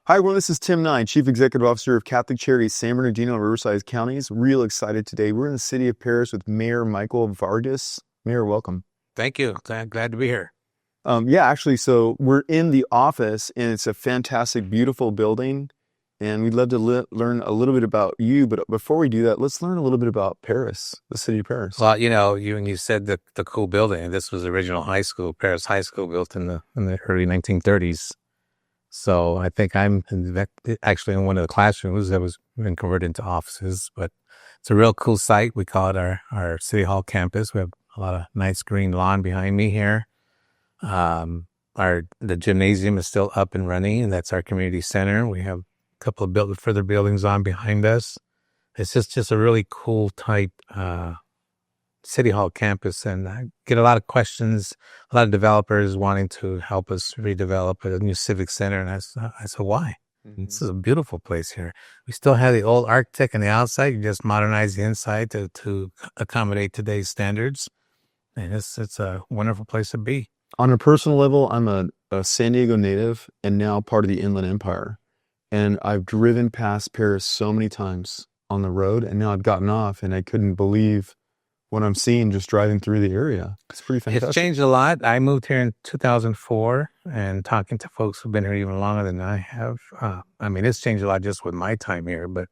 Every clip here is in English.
Hi everyone, this is Tim Ney, Chief Executive Officer of Catholic Charities San Bernardino and Riverside Counties. Real excited today. We're in the city of Perris with Mayor Michael Vargas. Mayor, welcome. Thank you. Glad to be here. So we're in the office and it's a fantastic, beautiful building. And we'd love to learn a little bit about you. But before we do that, let's learn a little bit about Perris, the city of Perris. Well, you said that the cool building. This was the original high school, Perris High School, built in the early 1930s. So I think I'm actually in one of the classrooms that was been converted into offices, but it's a real cool site. We call it our City Hall campus. We have a lot of nice green lawn behind me here. The gymnasium is still up and running, and that's our community center. We have a couple of further buildings on behind us. It's just a really cool type City Hall campus, and I get a lot of questions, a lot of developers wanting to help us redevelop a new civic center, and I said, why? Mm-hmm. This is a beautiful place here. We still have the old architect on the outside. You just modernize the inside to accommodate today's standards, and it's a wonderful place to be. On a personal level, I'm a San Diego native and now part of the Inland Empire, and I've driven past Perris so many times on the road, and now I've gotten off, and I couldn't believe what I'm seeing just driving through the area. It's pretty fantastic. It's changed a lot. I moved here in 2004, and talking to folks who've been here even longer than I have, it's changed a lot just with my time here. But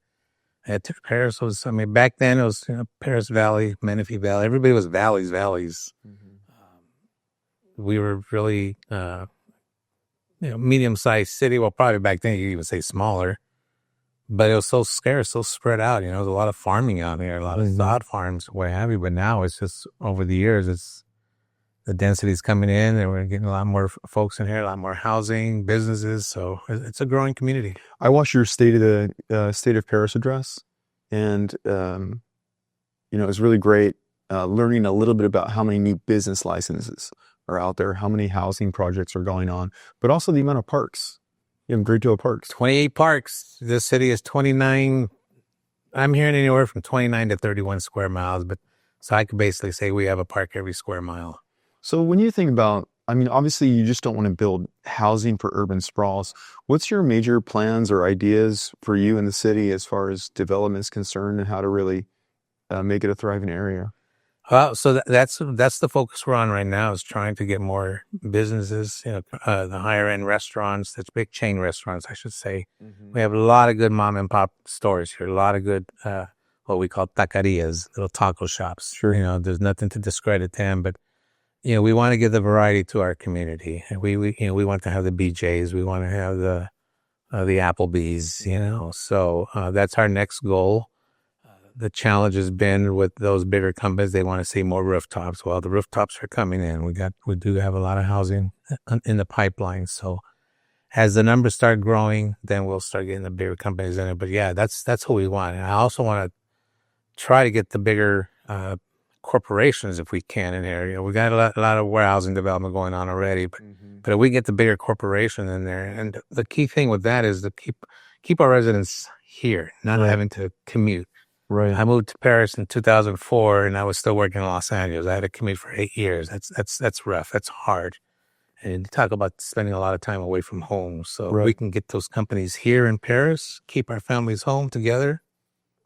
Perris was, back then it was Perris Valley, Menifee Valley. Everybody was valleys. Mm-hmm. We were really, medium-sized city. Well, probably back then you could even say smaller. But it was so scarce, so spread out. There was a lot of farming out there, a lot of sod farms, what have you. But now it's just over the years, the density's coming in, and we're getting a lot more folks in here, a lot more housing, businesses. So it's a growing community. I watched your State of Perris address, and it was really great learning a little bit about how many new business licenses are out there, how many housing projects are going on, but also the amount of parks. You have a great deal of parks. 28 parks. This city is 29. I'm hearing anywhere from 29 to 31 square miles. So I could basically say we have a park every square mile. So when you think about, obviously you just don't want to build housing for urban sprawls. What's your major plans or ideas for you in the city as far as development is concerned and how to really make it a thriving area? So that's the focus we're on right now, is trying to get more businesses, the higher end restaurants, that's big chain restaurants, I should say. Mm-hmm. We have a lot of good mom and pop stores here, a lot of good, what we call taquerias, little taco shops. Sure. There's nothing to discredit them, but, we want to give the variety to our community. And we want to have the BJ's, we want to have the Applebee's, so that's our next goal. The challenge has been with those bigger companies, they want to see more rooftops. Well, the rooftops are coming in. We do have a lot of housing in the pipeline. So as the numbers start growing, then we'll start getting the bigger companies in it. But yeah, that's what we want. And I also want to try to get the bigger corporations if we can in here. We got a lot of warehousing development going on already, but if we get the bigger corporation in there, and the key thing with that is to keep our residents here, not having to commute. Right. I moved to Perris in 2004, and I was still working in Los Angeles. I had to commute for 8 years. That's rough. That's hard. And you talk about spending a lot of time away from home. So we can get those companies here in Perris, keep our families home together.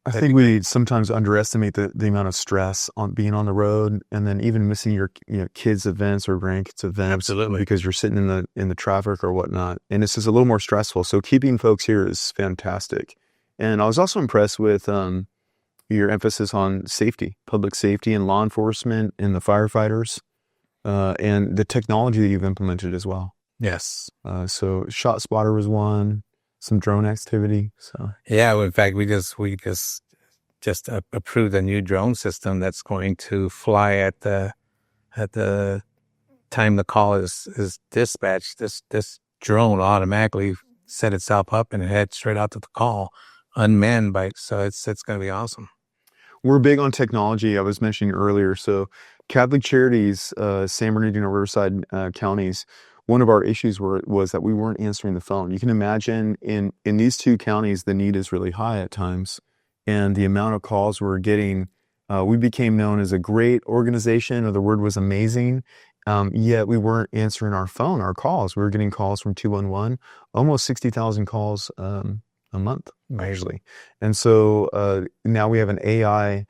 I think we sometimes underestimate the amount of stress on being on the road, and then even missing your kids' events or grandkids' events. Absolutely. Because you're sitting in the traffic or whatnot. And it's just a little more stressful. So keeping folks here is fantastic. And I was also impressed with your emphasis on safety, public safety and law enforcement and the firefighters, and the technology that you've implemented as well. Yes. So Shot Spotter was one, some drone activity. So yeah, in fact, we just approved a new drone system that's going to fly at the time the call is dispatched. This drone automatically set itself up and head straight out to the call, unmanned so it's going to be awesome. We're big on technology. I was mentioning earlier. So Catholic Charities, San Bernardino, Riverside counties, one of our issues was that we weren't answering the phone. You can imagine in these two counties, the need is really high at times, and the amount of calls we're getting, we became known as a great organization, or the word was amazing, yet we weren't answering our calls. We were getting calls from 211, almost 60,000 calls a month, actually. And so now we have an AI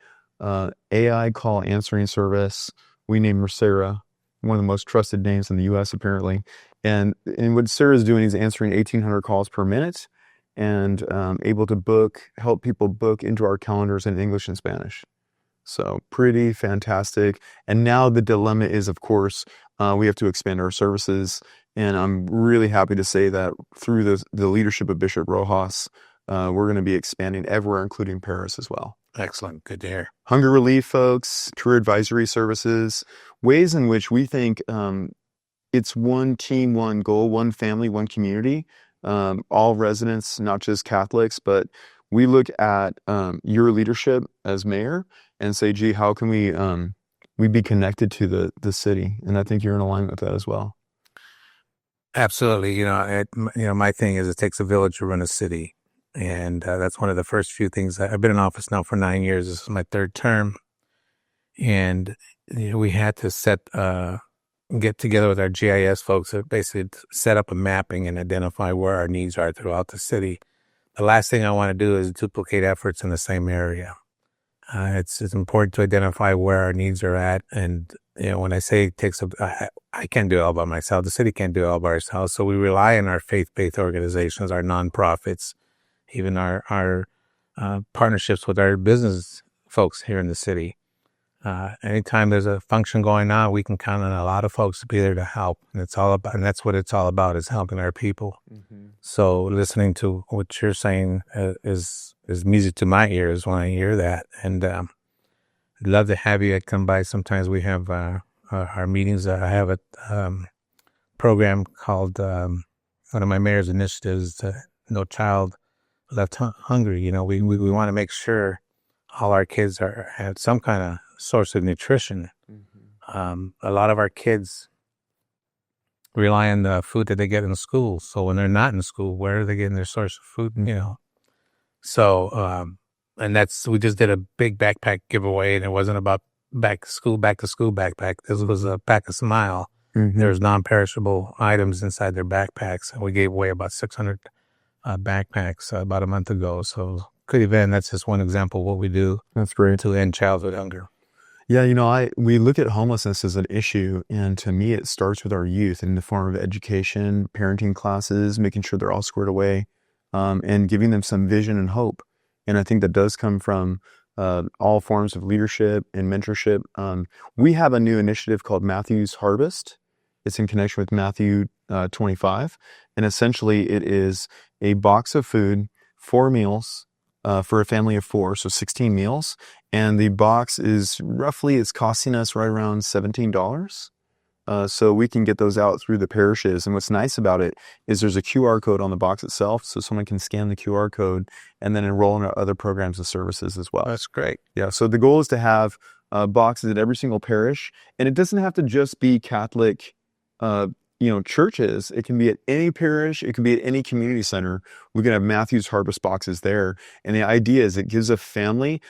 call answering service. We named her Sarah, one of the most trusted names in the U.S. apparently. And what Sarah's doing is answering 1,800 calls per minute, and able to help people book into our calendars in English and Spanish. So pretty fantastic. And now the dilemma is, of course, we have to expand our services. And I'm really happy to say that through the leadership of Bishop Rojas, we're going to be expanding everywhere, including Perris as well. Excellent. Good to hear. Hunger relief folks, career advisory services, ways in which we think it's one team, one goal, one family, one community, all residents, not just Catholics, but we look at your leadership as mayor and say, gee, how can we be connected to the city? And I think you're in alignment with that as well. Absolutely. My thing is it takes a village to run a city. And that's one of the first few things. I've been in office now for 9 years. This is my third term. And we had to get together with our GIS folks to basically set up a mapping and identify where our needs are throughout the city. The last thing I want to do is duplicate efforts in the same area. It's important to identify where our needs are at. And, when I say it takes I can't do it all by myself. The city can't do it all by ourselves. So we rely on our faith-based organizations, our nonprofits, even our partnerships with our business folks here in the city. Anytime there's a function going on, we can count on a lot of folks to be there to help. And that's what it's all about, is helping our people. Mm-hmm. So listening to what you're saying is music to my ears when I hear that. And I'd love to have you come by. Sometimes we have our meetings. I have a program called, one of my mayor's initiatives, No Child Left Hungry. We want to make sure all our kids have some kind of source of nutrition. Mm-hmm. A lot of our kids rely on the food that they get in school. So when they're not in school, where are they getting their source of food? So and we just did a big backpack giveaway, and it wasn't about back to school backpack. This was a Pack a Smile. Mm-hmm. There's non-perishable items inside their backpacks, and we gave away about 600 backpacks about a month ago. So good event. That's just one example of what we do. That's great. To end childhood hunger. Yeah, we look at homelessness as an issue, and to me, it starts with our youth in the form of education, parenting classes, making sure they're all squared away, and giving them some vision and hope. And I think that does come from all forms of leadership and mentorship. We have a new initiative called Matthew's Harvest. It's in connection with Matthew 25, and essentially it is a box of food, 4 meals, for a family of 4, so 16 meals. And the box is it's costing us right around $17. So we can get those out through the parishes. And what's nice about it is there's a QR code on the box itself, so someone can scan the QR code and then enroll in our other programs and services as well. That's great. Yeah, so the goal is to have boxes at every single parish. And it doesn't have to just be Catholic churches. It can be at any parish. It can be at any community center. We can have Matthew's Harvest boxes there. And the idea is it gives a family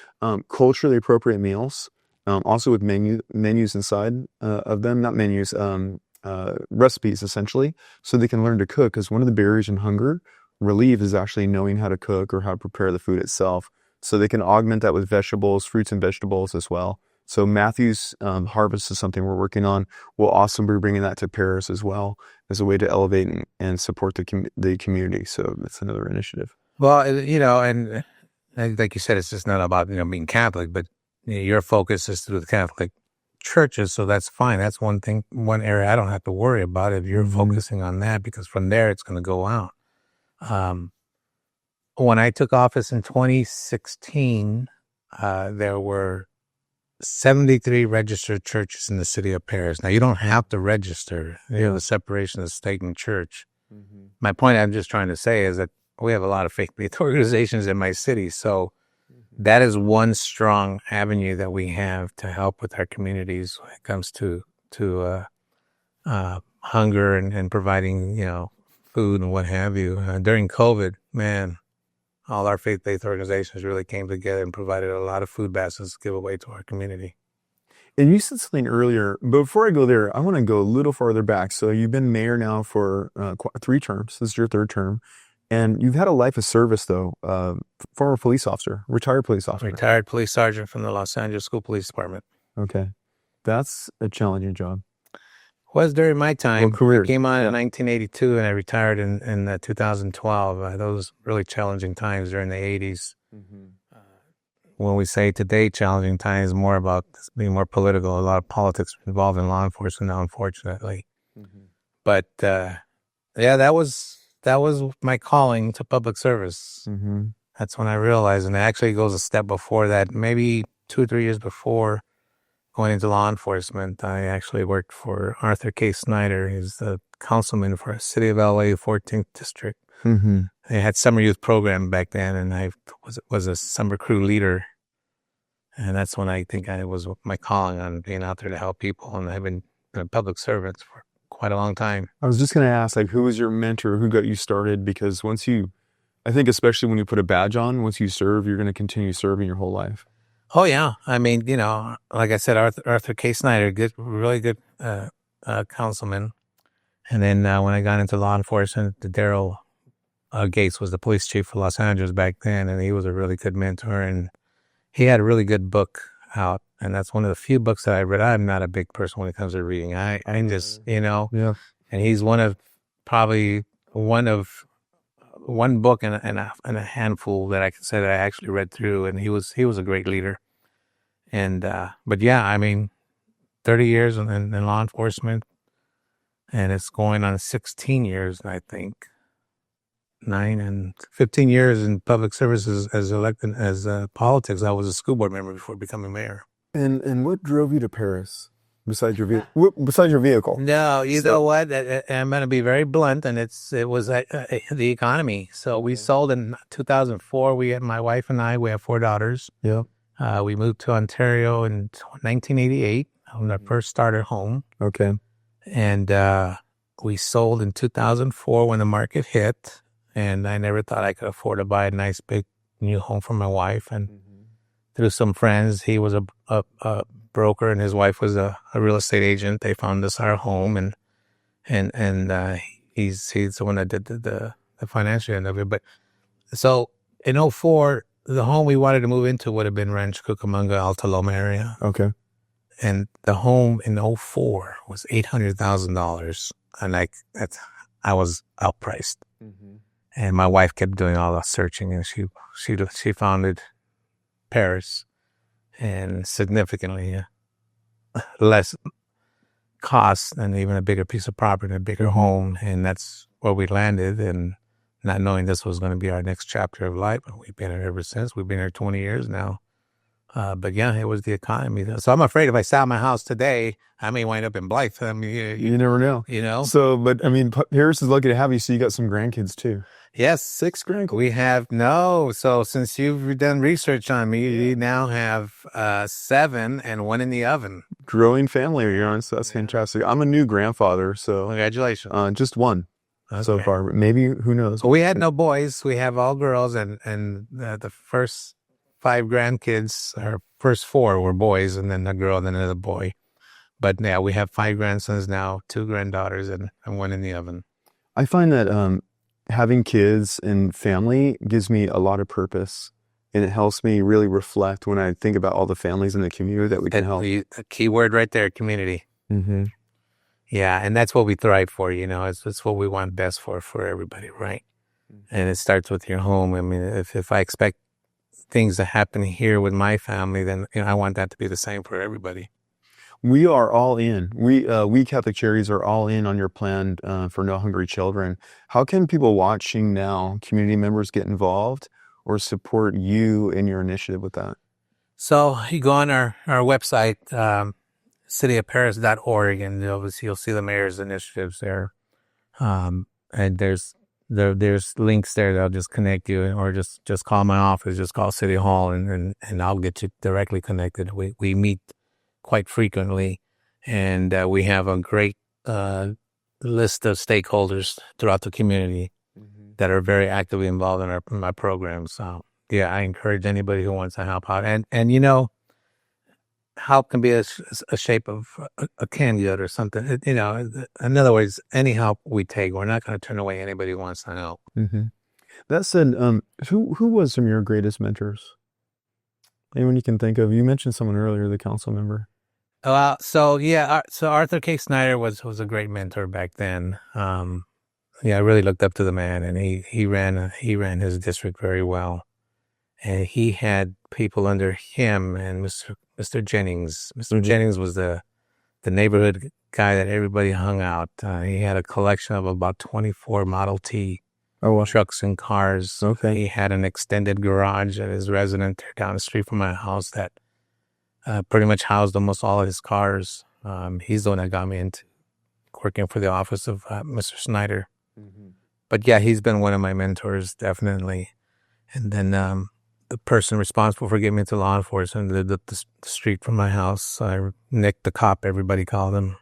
culturally appropriate meals, also with menus inside of them, not menus, recipes essentially, so they can learn to cook. Because one of the barriers in hunger relief is actually knowing how to cook or how to prepare the food itself. So they can augment that with vegetables, fruits and vegetables as well. So Matthew's Harvest is something we're working on. We'll also be bringing that to Perris as well as a way to elevate and support the community. So that's another initiative. Well, and like you said, it's just not about being Catholic, but your focus is to the Catholic churches, so that's fine. That's one area I don't have to worry about if you're focusing on that, because from there it's going to go out. When I took office in 2016, there were 73 registered churches in the city of Perris. Now, you don't have to register. The separation of state and church. Mm-hmm. My point I'm just trying to say is that we have a lot of faith-based organizations in my city. So that is one strong avenue that we have to help with our communities when it comes to hunger and providing, food and what have you. During COVID, man, all our faith-based organizations really came together and provided a lot of food baskets to give away to our community. And you said something earlier, but before I go there, I want to go a little farther back. So you've been mayor now for 3 terms. This is your 3rd term. And you've had a life of service, though. Former police officer, retired police officer. Retired police sergeant from the Los Angeles School Police Department. Okay. That's a challenging job. Was during my time. Well, career. I came on in 1982 and I retired in 2012. Those really challenging times during the 80s. Mm-hmm. When we say today challenging times, more about being more political. A lot of politics involved in law enforcement now, unfortunately. Mm-hmm. But yeah, that was my calling to public service. Mm-hmm. That's when I realized, and it actually goes a step before that. Maybe 2 or 3 years before going into law enforcement, I actually worked for Arthur K. Snyder. He's the councilman for City of LA 14th District. Mm-hmm. They had summer youth program back then, and I was a summer crew leader. And that's when I think I was my calling on being out there to help people. And I've been a public servant for quite a long time. I was just going to ask, who was your mentor? Who got you started? Because I think especially when you put a badge on, once you serve, you're going to continue serving your whole life. Oh, yeah. I mean, like I said, Arthur K. Snyder, really good councilman. And then when I got into law enforcement, Daryl Gates was the police chief for Los Angeles back then, and he was a really good mentor. And he had a really good book out, and that's one of the few books that I read. I'm not a big person when it comes to reading. I just, Yeah. And he's one book and a handful that I can say that I actually read through, and he was a great leader. And but yeah, I mean, 30 years in law enforcement, and it's going on 16 years, I think. 9 and 15 years in public services as elected as politics. I was a school board member before becoming mayor. And what drove you to Perris besides your vehicle? No, know what? I'm going to be very blunt, and it was the economy. So we sold in 2004. My wife and I, we have 4 daughters. Yeah. We moved to Ontario in 1988 on our first starter home. Okay. And we sold in 2004 when the market hit. And I never thought I could afford to buy a nice big new home for my wife. And through some friends, he was a broker and his wife was a real estate agent. They found us our home, and he's the one that did the financial end of it. But so in 2004, the home we wanted to move into would have been Rancho Cucamonga, Alta Loma area. Okay. And the home in 2004 was $800,000, and I was outpriced. Mm-hmm. And my wife kept doing all the searching, and she founded Perris, and significantly less cost and even a bigger piece of property, a bigger home, and that's where we landed. And not knowing this was going to be our next chapter of life, but we've been here ever since. We've been here 20 years now. But yeah, it was the economy. So I'm afraid if I sell my house today, I may wind up in Blythe. I mean, you never know. So, but I mean, Perris is lucky to have you. So you got some grandkids too. Yes. 6 grandkids. We have, so since you've done research on me, we now have 7 and 1 in the oven. Growing family you're on, so that's fantastic. I'm a new grandfather, so. Congratulations. Just 1 so far, but maybe, who knows? Well, we had no boys. We have all girls, and the first 5 grandkids, our first 4 were boys, and then a girl, and then another boy. But yeah, we have 5 grandsons now, 2 granddaughters, and 1 in the oven. I find that having kids and family gives me a lot of purpose, and it helps me really reflect when I think about all the families in the community that we can help. The key word right there, community. Mm-hmm. Yeah, and that's what we thrive for, It's what we want best for everybody, right? Mm-hmm. And it starts with your home. I mean, if I expect things to happen here with my family, then I want that to be the same for everybody. We are all in. We Catholic Charities are all in on your plan for No Hungry Children. How can people watching now, community members, get involved or support you in your initiative with that? So you go on our website, cityofperris.org, and you'll see the mayor's initiatives there. And there's links there that'll just connect you, or just call my office, just call City Hall, and I'll get you directly connected. We meet quite frequently, and we have a great list of stakeholders throughout the community that are very actively involved in my programs. So yeah, I encourage anybody who wants to help out. And help can be a shape of a candidate or something. In other words, any help we take, we're not going to turn away anybody who wants to help. That said, who was some of your greatest mentors? Anyone you can think of? You mentioned someone earlier, the council member. So Arthur K. Snyder was a great mentor back then. I really looked up to the man, and he ran his district very well, and he had people under him and Mr. Jennings. Mr. Jennings was the neighborhood guy that everybody hung out. He had a collection of about 24 Model T trucks and cars. Okay. He had an extended garage at his residence down the street from my house that pretty much housed almost all of his cars. He's the one that got me into working for the office of Mr. Snyder. But yeah, he's been one of my mentors, definitely. And then the person responsible for getting me into law enforcement lived up the street from my house. Nick the cop, everybody called him.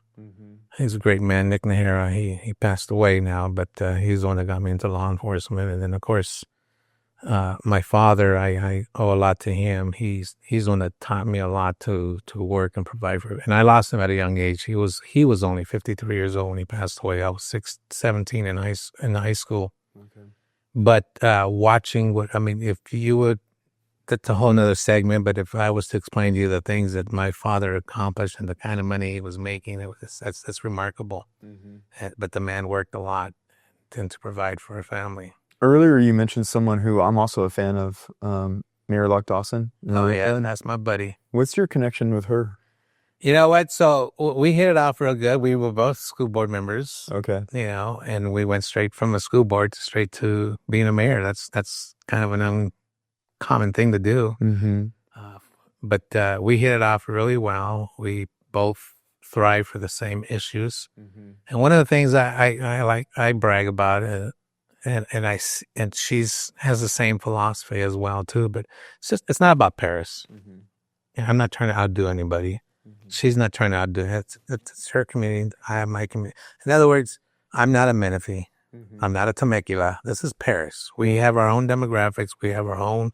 He's a great man, Nick Nahara. He passed away now, but he's the one that got me into law enforcement. And then, of course, my father, I owe a lot to him. He's the one that taught me a lot to work and provide for. And I lost him at a young age. He was only 53 years old when he passed away. I was 17 in high school. Okay. But watching if you would, that's a whole nother segment. But if I was to explain to you the things that my father accomplished and the kind of money he was making, that's remarkable. But the man worked a lot to provide for a family. Earlier, you mentioned someone who I'm also a fan of, Mayor Locke Dawson. Oh, yeah, that's my buddy. What's your connection with her? You know what? So we hit it off real good. We were both school board members. Okay. And we went straight from a school board straight to being a mayor. That's kind of an uncommon thing to do. But we hit it off really well. We both thrive for the same issues. And one of the things I brag about and she's has the same philosophy as well too. But it's not about Perris. I'm not trying to outdo anybody. She's not trying to outdo it. It's her community. I have my community. In other words, I'm not a Menifee. I'm not a Temecula. This is Perris. We have our own demographics. We have our own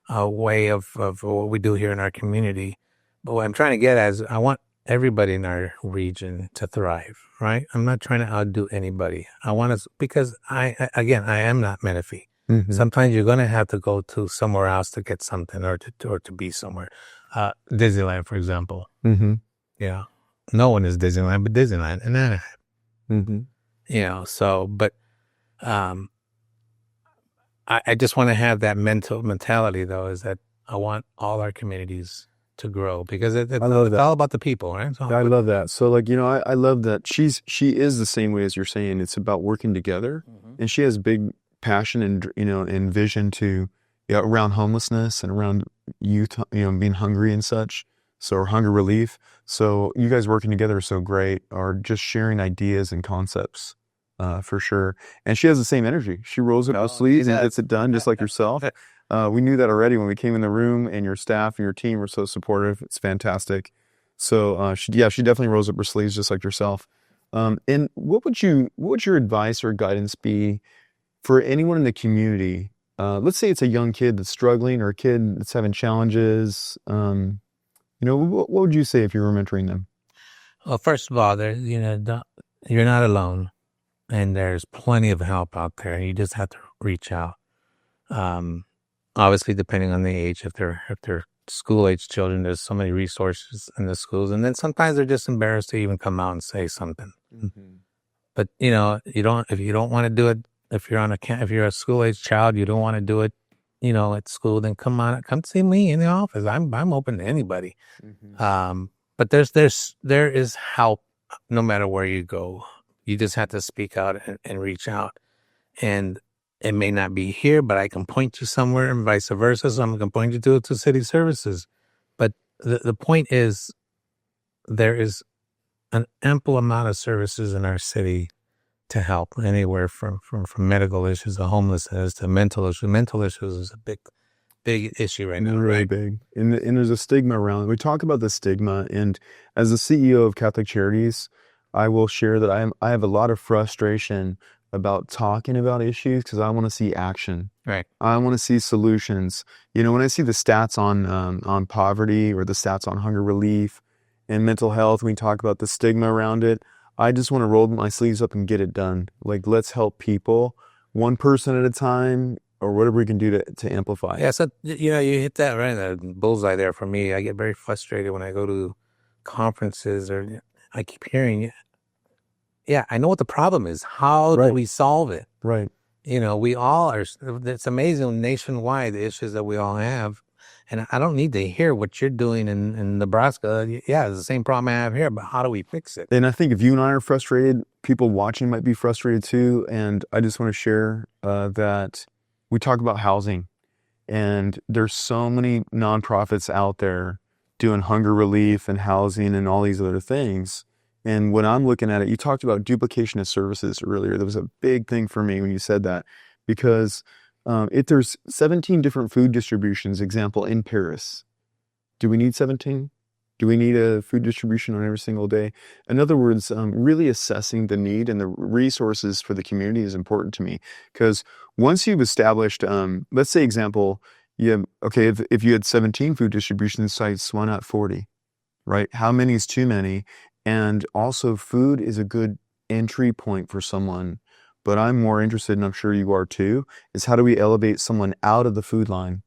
way of what we do here in our community. But what I'm trying to get at is I want everybody in our region to thrive, right? I'm not trying to outdo anybody. I want to, because I am not Menifee. Sometimes you're going to have to go to somewhere else to get something or to be somewhere. Disneyland, for example. Yeah. No one is Disneyland, but Disneyland. And then, but I just want to have that mentality, though, is that I want all our communities to grow because it's all about the people, right? I love that. So I love that she is the same way as you're saying. It's about working together, and she has big passion and vision to around homelessness and around youth, being hungry and such. So hunger relief. So you guys working together is so great, or just sharing ideas and concepts, for sure. And she has the same energy. She rolls up her sleeves and gets it done, just like yourself. We knew that already when we came in the room, and your staff and your team were so supportive. It's fantastic. So she definitely rolls up her sleeves just like yourself. And what would your advice or guidance be for anyone in the community? Let's say it's a young kid that's struggling, or a kid that's having challenges. What would you say if you were mentoring them? Well, first of all, you're not alone, and there's plenty of help out there. You just have to reach out. Obviously, depending on the age, if they're school-age children, there's so many resources in the schools, and then sometimes they're just embarrassed to even come out and say something. But if you don't want to do it, if you're a school-age child, you don't want to do it, at school, then come see me in the office. I'm open to anybody. But there is help no matter where you go. You just have to speak out and reach out. And it may not be here, but I can point you somewhere, and vice versa. So I'm going to point you to city services. But the point is, there is an ample amount of services in our city to help, anywhere from medical issues to homelessness to mental issues. Mental issues is a big issue right now. Really big. And there's a stigma around it. We talk about the stigma, and as the CEO of Catholic Charities, I will share that I have a lot of frustration about talking about issues because I want to see action. Right. I want to see solutions. You know, when I see the stats on poverty or the stats on hunger relief and mental health, we talk about the stigma around it. I just want to roll my sleeves up and get it done. Like, let's help people one person at a time, or whatever we can do to amplify. Yeah, so you know, you hit that right in the bullseye there for me. I get very frustrated when I go to conferences or I keep hearing, yeah, I know what the problem is. How do we solve it? Right. You know, we all are, it's amazing nationwide, the issues that we all have. And I don't need to hear what you're doing in Nebraska. Yeah, it's the same problem I have here, but how do we fix it? And I think if you and I are frustrated, people watching might be frustrated too. And I just want to share that we talk about housing, and there's so many nonprofits out there doing hunger relief and housing and all these other things. And when I'm looking at it, you talked about duplication of services earlier. That was a big thing for me when you said that, because if there's 17 different food distributions, example, in Perris, do we need 17? Do we need a food distribution on every single day? In other words, really assessing the need and the resources for the community is important to me, because once you've established, let's say example, if you had 17 food distribution sites, why not 40, right? How many is too many? And also food is a good entry point for someone, but I'm more interested, and I'm sure you are too, is how do we elevate someone out of the food line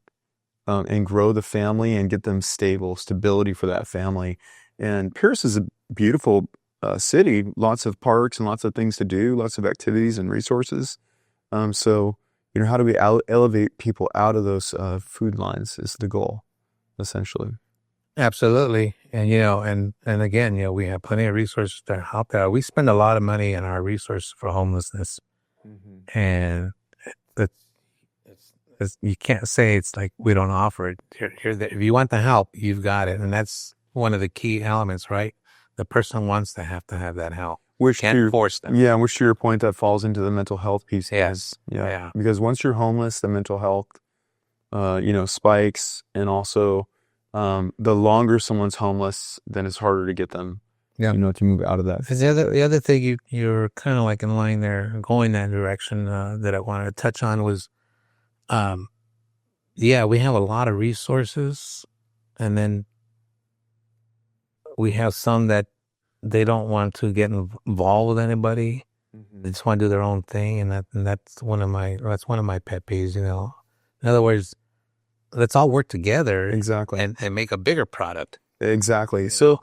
and grow the family and get them stability for that family. And Perris is a beautiful city, lots of parks and lots of things to do, lots of activities and resources. So, you know, how do we elevate people out of those food lines is the goal, essentially. Absolutely. And, you know, and again, you know, we have plenty of resources that are out there. We spend a lot of money on our resources for homelessness. Mm-hmm. And you can't say it's like we don't offer it. If you want the help, you've got it. And that's one of the key elements, right? The person wants to have that help. Which can't force them. Yeah, which to your point, that falls into the mental health piece. Yes. Yeah. Because once you're homeless, the mental health, spikes. And also, the longer someone's homeless, then it's harder to get them, to move out of that. Because the other thing you're kind of like in line there, going that direction that I wanted to touch on was, we have a lot of resources, and then we have some that they don't want to get involved with anybody. Mm-hmm. They just want to do their own thing, and that's one of my pet peeves. You know, in other words, let's all work together, exactly, and make a bigger product. Exactly. So,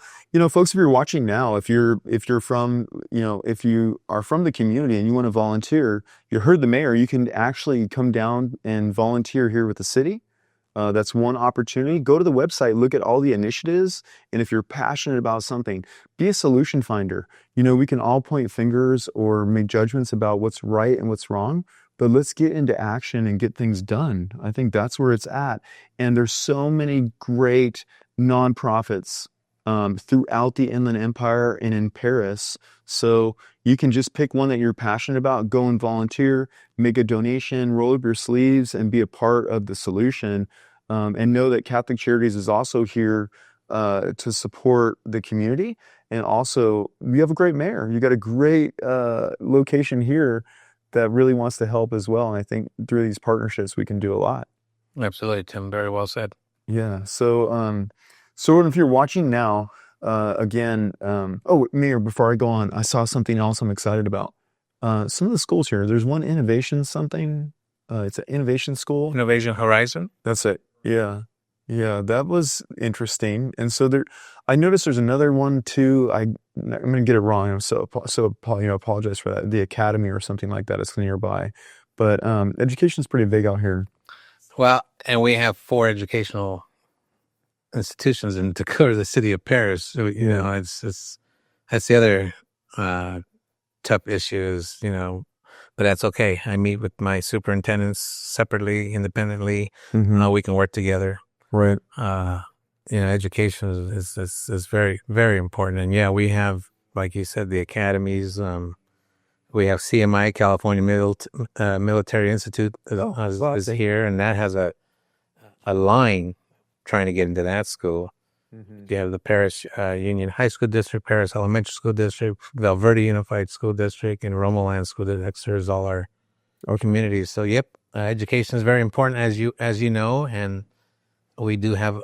folks, if you're watching now, if you're from, if you are from the community and you want to volunteer, you heard the mayor, you can actually come down and volunteer here with the city. That's one opportunity. Go to the website, look at all the initiatives. And if you're passionate about something, be a solution finder. We can all point fingers or make judgments about what's right and what's wrong, but let's get into action and get things done. I think that's where it's at. And there's so many great nonprofits throughout the Inland Empire and in Perris. So you can just pick one that you're passionate about, go and volunteer, make a donation, roll up your sleeves, and be a part of the solution. And know that Catholic Charities is also here to support the community. And also, you have a great mayor. You got a great location here that really wants to help as well. And I think through these partnerships, we can do a lot. Absolutely, Tim. Very well said. Yeah. So, if you're watching now, again, Mayor, before I go on, I saw something else I'm excited about. Some of the schools here, there's one innovation something. It's an innovation school. Innovation Horizon? That's it. Yeah. Yeah. That was interesting. And so I noticed there's another one too. I'm going to get it wrong. I'm so apologize for that. The Academy or something like that is nearby. But education is pretty big out here. Well, and we have 4 educational institutions in Dakota, the city of Perris. So, it's that's the other tough issues, but that's okay. I meet with my superintendents separately, independently. Mm-hmm. We can work together. Right. Education is very, very important. And we have, like you said, the academies. We have CMI, California Military Institute, is here, and that has a line trying to get into that school. You have the Perris Union High School District, Perris Elementary School District, Valverde Unified School District, and Romoland School District. That serves all our communities. So, yep, education is very important, as you know, and we do have.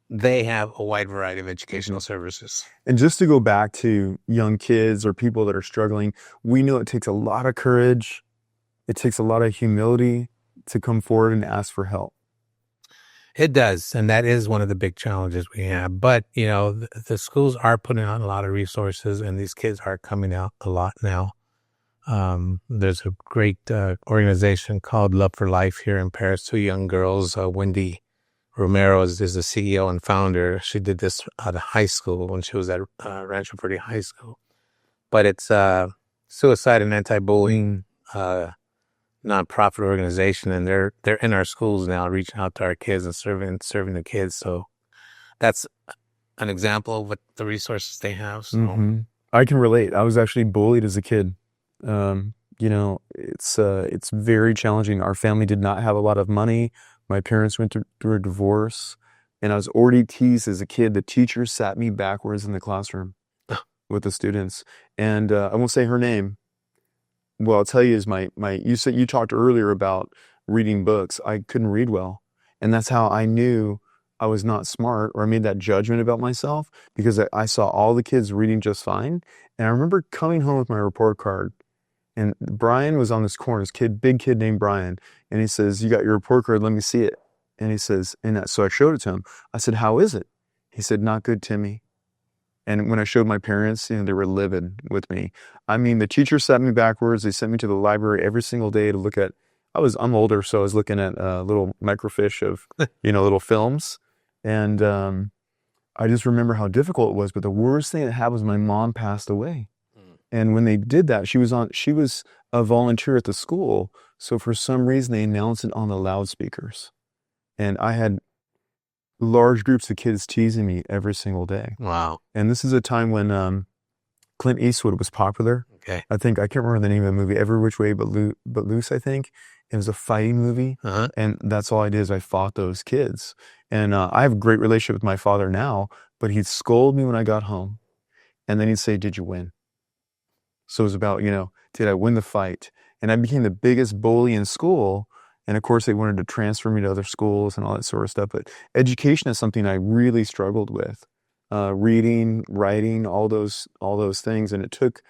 They have a wide variety of educational services. And just to go back to young kids or people that are struggling, we know it takes a lot of courage. It takes a lot of humility to come forward and ask for help. It does. And that is one of the big challenges we have. But, you know, the schools are putting on a lot of resources, and these kids are coming out a lot now. There's a great organization called Love for Life here in Paris. Two young girls, Wendy Romero is the CEO and founder. She did this out of high school when she was at Rancho Verde High School. But it's suicide and anti-bullying nonprofit organization, and they're in our schools now, reaching out to our kids and serving the kids. So that's an example of what the resources they have. So. I can relate. I was actually bullied as a kid. You know, it's very challenging. Our family did not have a lot of money. My parents went through a divorce, and I was already teased as a kid. The teacher sat me backwards in the classroom with the students, and I won't say her name. Well, I'll tell you is you talked earlier about reading books. I couldn't read well. And that's how I knew I was not smart, or I made that judgment about myself, because I saw all the kids reading just fine. And I remember coming home with my report card, and Brian was on this corner, big kid named Brian. And he says, "You got your report card, let me see it." And he says, so I showed it to him. I said, "How is it?" He said, "Not good, Timmy." And when I showed my parents, they were livid with me. I mean, the teacher sat me backwards. They sent me to the library every single day to look at, I'm older, so I was looking at little microfiche of, little films. And I just remember how difficult it was. But the worst thing that happened was my mom passed away. And when they did that, she was a volunteer at the school. So for some reason, they announced it on the loudspeakers. And I had large groups of kids teasing me every single day. Wow. And this is a time when Clint Eastwood was popular. Okay. I can't remember the name of the movie, Every Which Way But Loose, I think. It was a fighting movie. Uh-huh. And that's all I did is I fought those kids. And I have a great relationship with my father now, but he'd scold me when I got home. And then he'd say, "Did you win?" So it was about, did I win the fight? And I became the biggest bully in school. And of course, they wanted to transfer me to other schools and all that sort of stuff. But education is something I really struggled with. Reading, writing, all those things. And it took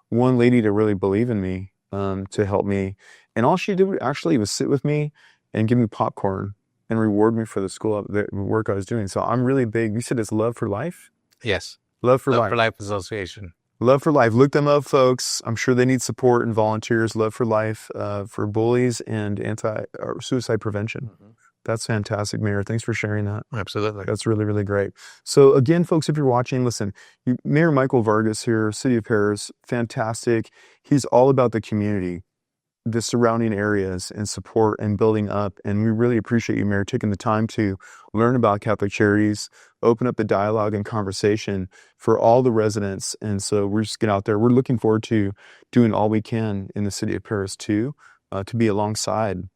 one lady to really believe in me, to help me. And all she did actually was sit with me and give me popcorn and reward me for the work I was doing. So I'm really big. You said it's Love for Life? Yes. Love for Life. Love for Life Association. Love for Life. Look them up, folks. I'm sure they need support and volunteers. Love for Life for bullies and suicide prevention. Mm-hmm. That's fantastic, Mayor. Thanks for sharing that. Absolutely. That's really, really great. So again, folks, if you're watching, listen, Mayor Michael Vargas here, City of Perris, fantastic. He's all about the community, the surrounding areas, and support and building up. And we really appreciate you, Mayor, taking the time to learn about Catholic Charities, open up the dialogue and conversation for all the residents. And so we're just getting out there. We're looking forward to doing all we can in the City of Perris too, to be alongside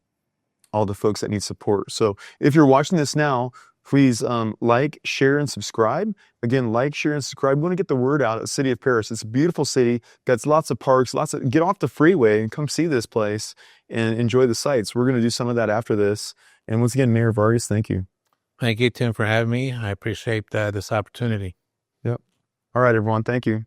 all the folks that need support. So if you're watching this now, please like, share, and subscribe. Again, like, share, and subscribe. We want to get the word out at the City of Perris. It's a beautiful city. Got lots of parks, get off the freeway and come see this place and enjoy the sights. We're going to do some of that after this. And once again, Mayor Vargas, thank you. Thank you, Tim, for having me. I appreciate this opportunity. Yep. All right, everyone. Thank you.